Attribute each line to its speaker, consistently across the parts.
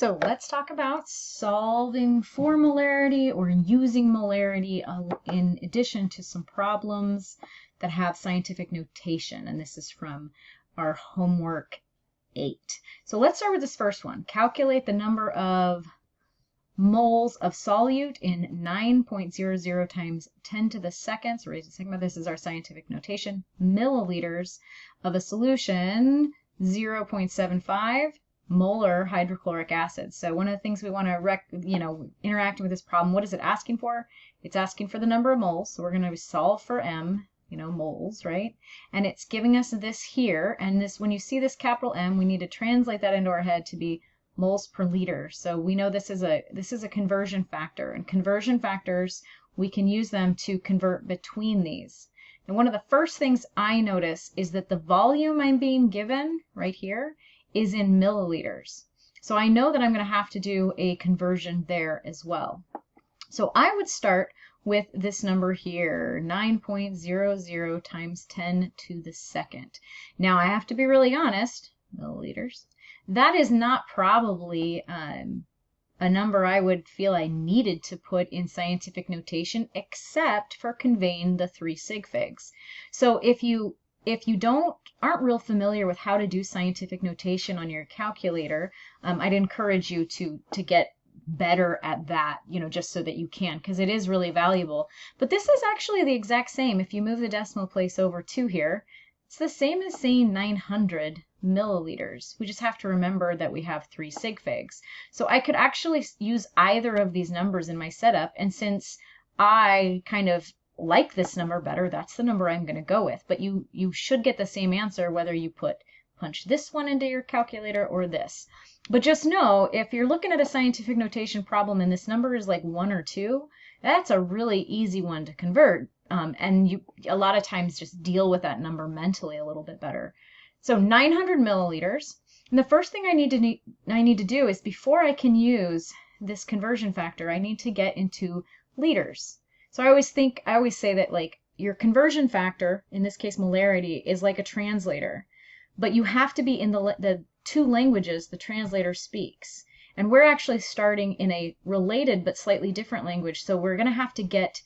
Speaker 1: So let's talk about solving for molarity or using molarity in addition to some problems that have scientific notation. And this is from our homework 8. So let's start with this first one. Calculate the number of moles of solute in 9.00 times 10 to the second, so raise to the second, this is our scientific notation, milliliters of a solution 0.75 molar hydrochloric acid. So one of the things we want to interacting with this problem, what is it asking for? It's asking for the number of moles. So we're going to solve for M, moles, right? And it's giving us this here, and this, when you see this capital M, we need to translate that into our head to be moles per liter. So we know this is a conversion factor, and conversion factors, we can use them to convert between these. And one of the first things I notice is that the volume I'm being given right here is in milliliters. So I know that I'm going to have to do a conversion there as well. So I would start with this number here, 9.00 times 10 to the second. Now I have to be really honest, milliliters. That is not probably a number I would feel I needed to put in scientific notation, except for conveying the 3 sig figs. So if you aren't real familiar with how to do scientific notation on your calculator, I'd encourage you to get better at that, just so that you can, because it is really valuable. But this is actually the exact same. If you move the decimal place over 2 here, it's the same as saying 900 milliliters. We just have to remember that we have 3 sig figs. So I could actually use either of these numbers in my setup, and since I kind of like this number better, that's the number I'm going to go with. But you should get the same answer whether you punch this one into your calculator or this. But just know, if you're looking at a scientific notation problem and this number is like 1 or 2, that's a really easy one to convert. And you a lot of times just deal with that number mentally a little bit better. So 900 milliliters. And the first thing I need to do is, before I can use this conversion factor, I need to get into liters. So I always say that, like, your conversion factor, in this case molarity, is like a translator. But you have to be in the 2 languages the translator speaks. And we're actually starting in a related but slightly different language. So we're going to have to get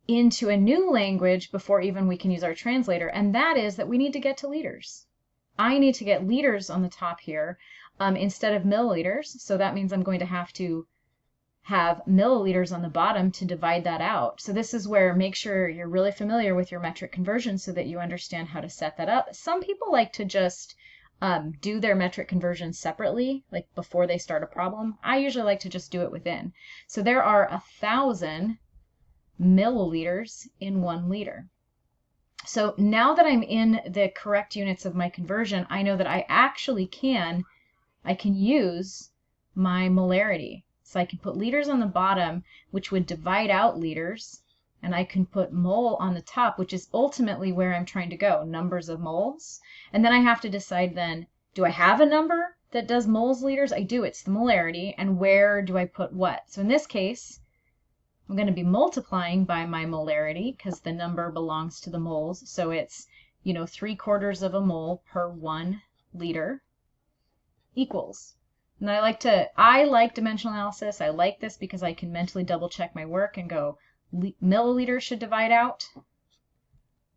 Speaker 1: into a new language before even we can use our translator. And that is that we need to get to liters. I need to get liters on the top here instead of milliliters. So that means I'm going to have milliliters on the bottom to divide that out. So this is where, make sure you're really familiar with your metric conversion so that you understand how to set that up. Some people like to just do their metric conversion separately, like before they start a problem. I usually like to just do it within. So there are 1,000 milliliters in 1 liter. So now that I'm in the correct units of my conversion, I know that I can use my molarity. So I can put liters on the bottom, which would divide out liters, and I can put mole on the top, which is ultimately where I'm trying to go, numbers of moles. And then I have to decide then, do I have a number that does moles liters? I do, it's the molarity, and where do I put what? So in this case, I'm going to be multiplying by my molarity because the number belongs to the moles. So it's, 3/4 of a mole per 1 liter equals. And I like dimensional analysis. I like this because I can mentally double check my work and go, milliliters should divide out,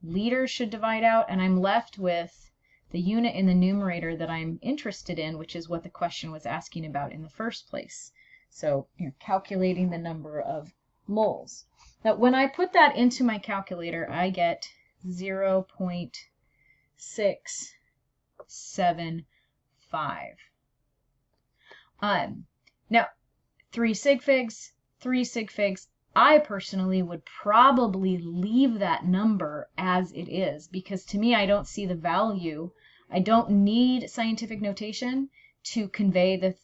Speaker 1: liters should divide out, and I'm left with the unit in the numerator that I'm interested in, which is what the question was asking about in the first place. So you're calculating the number of moles. Now when I put that into my calculator, I get 0.675. Now 3 sig figs, I personally would probably leave that number as it is, because to me, I don't see the value. I don't need scientific notation to convey the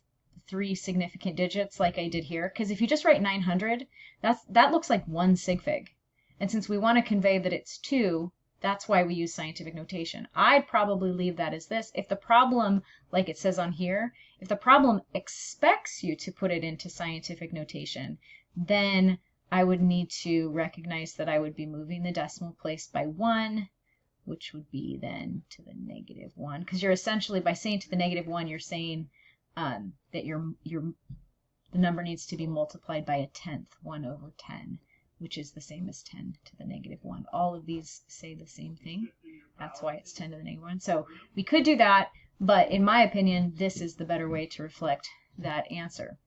Speaker 1: 3 significant digits like I did here, because if you just write 900, that looks like 1 sig fig. And since we want to convey that it's 2, that's why we use scientific notation. I'd probably leave that as this. If the problem, like it says on here, if the problem expects you to put it into scientific notation, then I would need to recognize that I would be moving the decimal place by 1, which would be then to the -1. Because you're essentially, by saying to the -1, you're saying that the number needs to be multiplied by a tenth, 1 over 10, which is the same as 10 to the negative 1. All of these say the same thing. That's why it's 10 to the negative 1. So we could do that, but in my opinion, this is the better way to reflect that answer.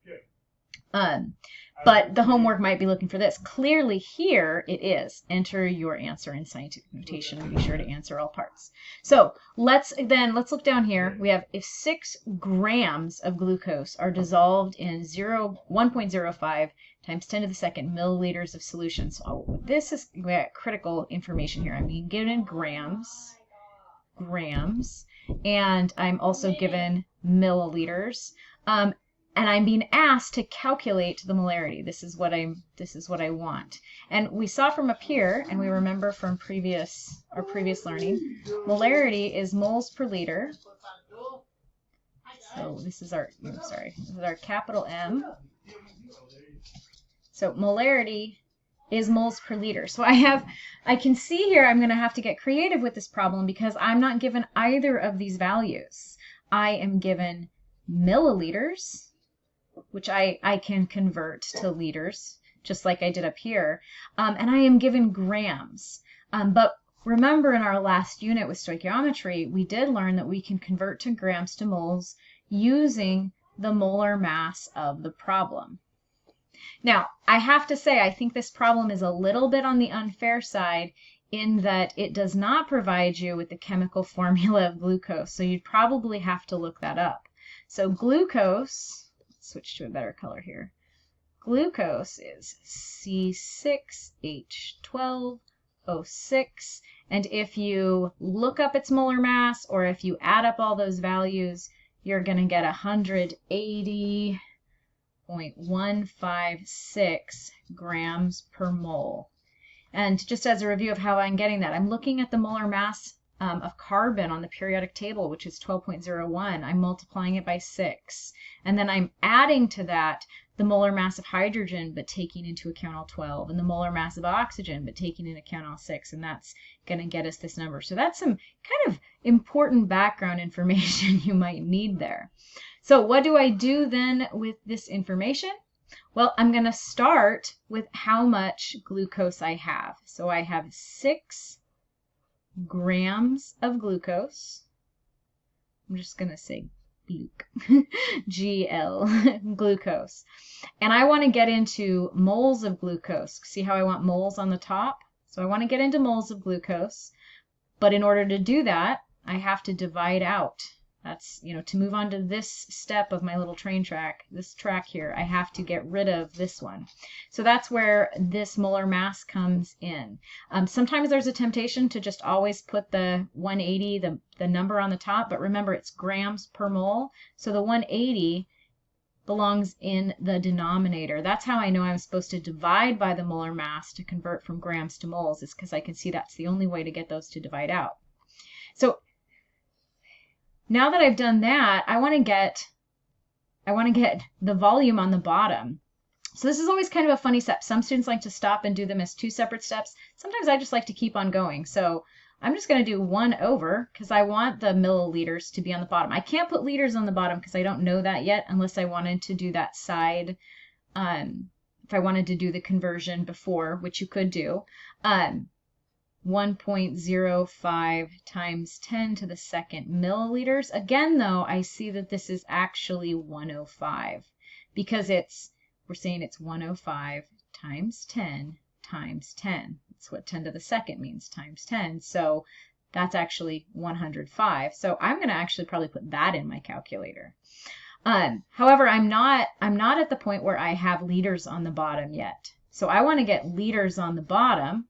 Speaker 1: But the homework might be looking for this. Clearly here it is. Enter your answer in scientific notation and be sure to answer all parts. So let's look down here. We have if 6 grams of glucose are dissolved in 1.05 times 10 to the second milliliters of solution. So this is critical information here. I'm being given grams, and I'm also given milliliters. And I'm being asked to calculate the molarity. This is what I want. And we saw from up here, and we remember from our previous learning, molarity is moles per liter. So this is our capital M. So molarity is moles per liter. So I can see here I'm going to have to get creative with this problem because I'm not given either of these values. I am given milliliters, which I can convert to liters, just like I did up here. And I am given grams. But remember in our last unit with stoichiometry, we did learn that we can convert to grams to moles using the molar mass of the problem. Now, I have to say, I think this problem is a little bit on the unfair side in that it does not provide you with the chemical formula of glucose. So you'd probably have to look that up. So glucose, switch to a better color here. Glucose is C6H12O6, and if you look up its molar mass or if you add up all those values, you're going to get 180.156 grams per mole. And just as a review of how I'm getting that, I'm looking at the molar mass of carbon on the periodic table, which is 12.01. I'm multiplying it by 6. And then I'm adding to that the molar mass of hydrogen, but taking into account all 12, and the molar mass of oxygen, but taking into account all 6. And that's going to get us this number. So that's some kind of important background information you might need there. So what do I do then with this information? Well, I'm going to start with how much glucose I have. So I have 6 grams of glucose. I'm just going to say GL, glucose. And I want to get into moles of glucose. See how I want moles on the top? So I want to get into moles of glucose. But in order to do that, I have to divide out. That's, to move on to this step of my little train track, this track here, I have to get rid of this one. So that's where this molar mass comes in. Sometimes there's a temptation to just always put the 180, the number on the top, but remember it's grams per mole. So the 180 belongs in the denominator. That's how I know I'm supposed to divide by the molar mass to convert from grams to moles, is because I can see that's the only way to get those to divide out. So now that I've done that, I want to get the volume on the bottom. So this is always kind of a funny step. Some students like to stop and do them as 2 separate steps. Sometimes I just like to keep on going. So I'm just going to do 1 over because I want the milliliters to be on the bottom. I can't put liters on the bottom because I don't know that yet unless I wanted to do that side. If I wanted to do the conversion before, which you could do. 1.05 times 10 to the second milliliters. Again, though, I see that this is actually 105 because we're saying it's 105 times 10 times 10. That's what 10 to the second means, times 10. So that's actually 105. So I'm going to actually probably put that in my calculator. However, I'm not at the point where I have liters on the bottom yet. So I want to get liters on the bottom.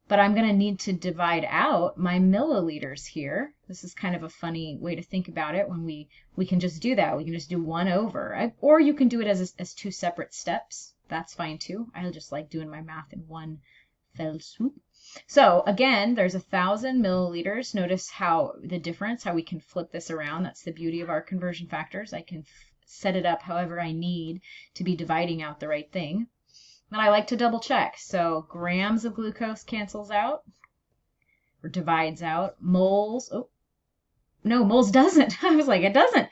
Speaker 1: But I'm going to need to divide out my milliliters here. This is kind of a funny way to think about it when we can just do that. We can just do 1 over. Or you can do it as 2 separate steps. That's fine too. I just like doing my math in one fell swoop. So again, there's 1,000 milliliters. Notice how the difference, how we can flip this around. That's the beauty of our conversion factors. I can set it up however I need to be dividing out the right thing. And I like to double check. So grams of glucose cancels out or divides out. Moles, no, moles doesn't. I was like, it doesn't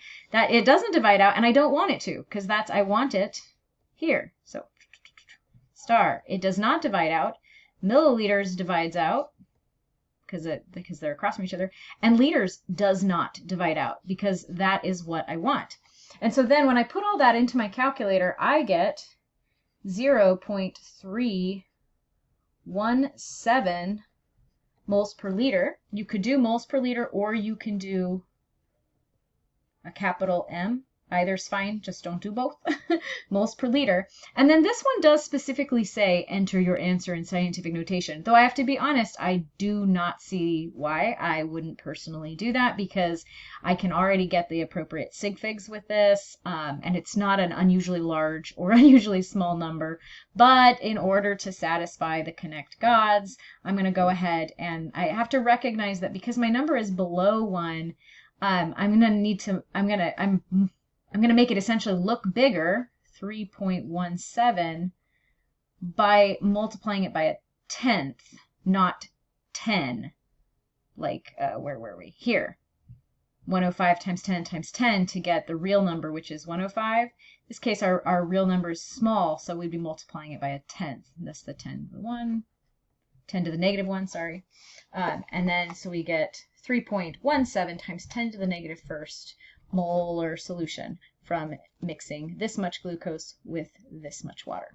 Speaker 1: divide out, and I don't want it to, because I want it here. So star, it does not divide out. Milliliters divides out because they're across from each other, and liters does not divide out because that is what I want. And so then when I put all that into my calculator, I get 0.317 moles per liter. You could do moles per liter, or you can do a capital M. Either's fine, just don't do both. Moles per liter. And then this one does specifically say enter your answer in scientific notation. Though I have to be honest, I do not see why I wouldn't personally do that, because I can already get the appropriate sig figs with this, and it's not an unusually large or unusually small number. But in order to satisfy the Connect gods, I'm going to go ahead and I have to recognize that because my number is below 1, I'm going to make it essentially look bigger, 3.17, by multiplying it by a 10th, not 10. Like, where were we? Here. 105 times 10 times 10 to get the real number, which is 105. In this case, our real number is small, so we'd be multiplying it by a 10th. That's the 10 to the 1, 10 to the negative 1, sorry. And then, so we get 3.17 times 10 to the negative first molar solution from mixing this much glucose with this much water.